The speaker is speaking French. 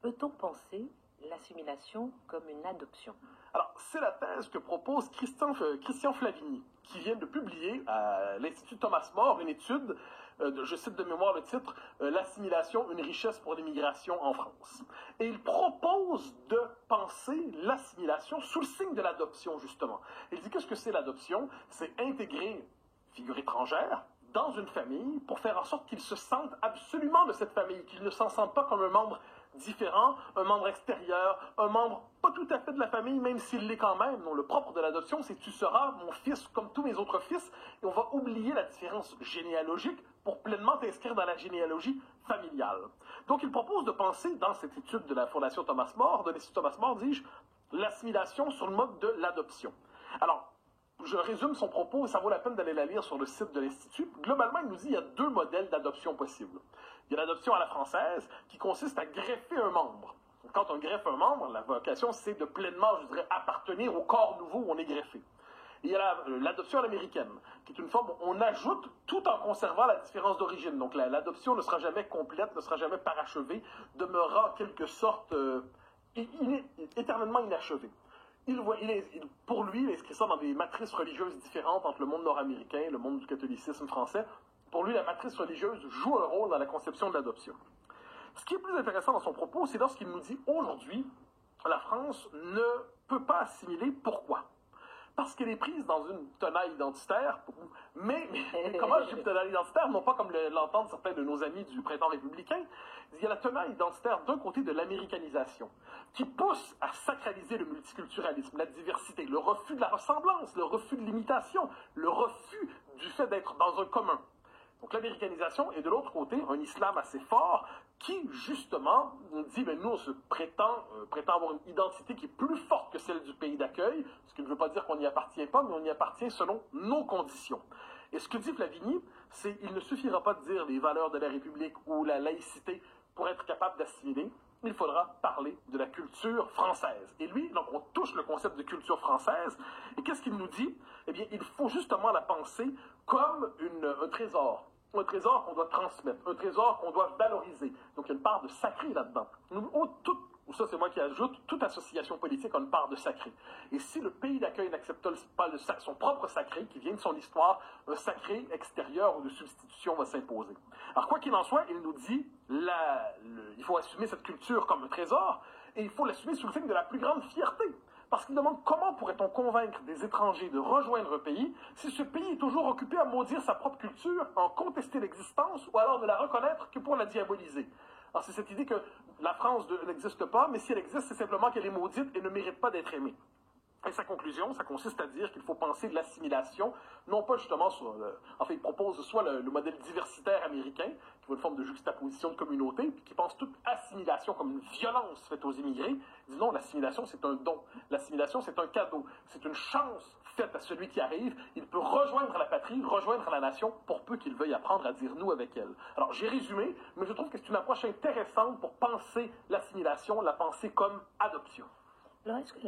Peut-on penser l'assimilation comme une adoption? Alors, c'est la thèse que propose Christian Flavigny, qui vient de publier à l'Institut Thomas More une étude, je cite de mémoire le titre, L'assimilation, une richesse pour l'immigration en France. Et il propose de penser l'assimilation sous le signe de l'adoption, justement. Il dit qu'est-ce que c'est l'adoption? C'est intégrer une figure étrangère dans une famille pour faire en sorte qu'ils se sentent absolument de cette famille, qu'ils ne s'en sentent pas comme un membre différent, un membre extérieur, un membre pas tout à fait de la famille, même s'il l'est quand même. Non, le propre de l'adoption, c'est tu seras mon fils comme tous mes autres fils, et on va oublier la différence généalogique pour pleinement t'inscrire dans la généalogie familiale. Donc il propose de penser, dans cette étude de la Fondation Thomas More, de l'Institut Thomas More, dis-je, l'assimilation sur le mode de l'adoption. Alors, je résume son propos et ça vaut la peine d'aller la lire sur le site de l'Institut. Globalement, il nous dit qu'il y a deux modèles d'adoption possibles. Il y a l'adoption à la française qui consiste à greffer un membre. Quand on greffe un membre, la vocation, c'est de pleinement, je dirais, appartenir au corps nouveau où on est greffé. Et il y a l'adoption à l'américaine, qui est une forme où on ajoute tout en conservant la différence d'origine. Donc l'adoption ne sera jamais complète, ne sera jamais parachevée, demeurera en quelque sorte éternellement inachevée. Pour lui, il inscrit ça dans des matrices religieuses différentes entre le monde nord-américain et le monde du catholicisme français. Pour lui, la matrice religieuse joue un rôle dans la conception de l'adoption. Ce qui est plus intéressant dans son propos, c'est lorsqu'il nous dit aujourd'hui, la France ne peut pas assimiler. Pourquoi? Parce qu'elle est prise dans une tenaille identitaire, mais comment je dis tenaille identitaire, non pas comme l'entendent certains de nos amis du printemps républicain, il y a la tenaille identitaire d'un côté de l'américanisation, qui pousse à sacraliser le multiculturalisme, la diversité, le refus de la ressemblance, le refus de l'imitation, le refus du fait d'être dans un commun. Donc l'américanisation, et de l'autre côté, un islam assez fort, qui, justement, dit, nous, on se prétend avoir une identité qui est plus forte que celle du pays d'accueil, ce qui ne veut pas dire qu'on n'y appartient pas, mais on y appartient selon nos conditions. Et ce que dit Flavigny, c'est qu'il ne suffira pas de dire les valeurs de la République ou la laïcité pour être capable d'assimiler, il faudra parler de la culture française. Et lui, donc, on touche le concept de culture française, et qu'est-ce qu'il nous dit? Eh bien, il faut justement la penser comme un trésor. Un trésor qu'on doit transmettre, un trésor qu'on doit valoriser. Donc, il y a une part de sacré là-dedans. Ça, c'est moi qui ajoute, toute association politique a une part de sacré. Et si le pays d'accueil n'accepte pas son propre sacré, qui vient de son histoire, un sacré extérieur ou de substitution va s'imposer. Alors, quoi qu'il en soit, il nous dit, il faut assumer cette culture comme un trésor, et il faut l'assumer sous le signe de la plus grande fierté. Parce qu'il demande comment pourrait-on convaincre des étrangers de rejoindre un pays si ce pays est toujours occupé à maudire sa propre culture, en contester l'existence ou alors ne la reconnaître que pour la diaboliser. Alors c'est cette idée que la France n'existe pas, mais si elle existe, c'est simplement qu'elle est maudite et ne mérite pas d'être aimée. Et sa conclusion, ça consiste à dire qu'il faut penser de l'assimilation, non pas justement il propose soit le modèle diversitaire américain, qui veut une forme de juxtaposition de communauté, puis qui pense toute assimilation comme une violence faite aux immigrés. Il dit non, l'assimilation c'est un don, l'assimilation c'est un cadeau, c'est une chance faite à celui qui arrive. Il peut rejoindre la patrie, rejoindre la nation, pour peu qu'il veuille apprendre à dire nous avec elle. Alors j'ai résumé, mais je trouve que c'est une approche intéressante pour penser l'assimilation, la penser comme adoption. Alors est-ce que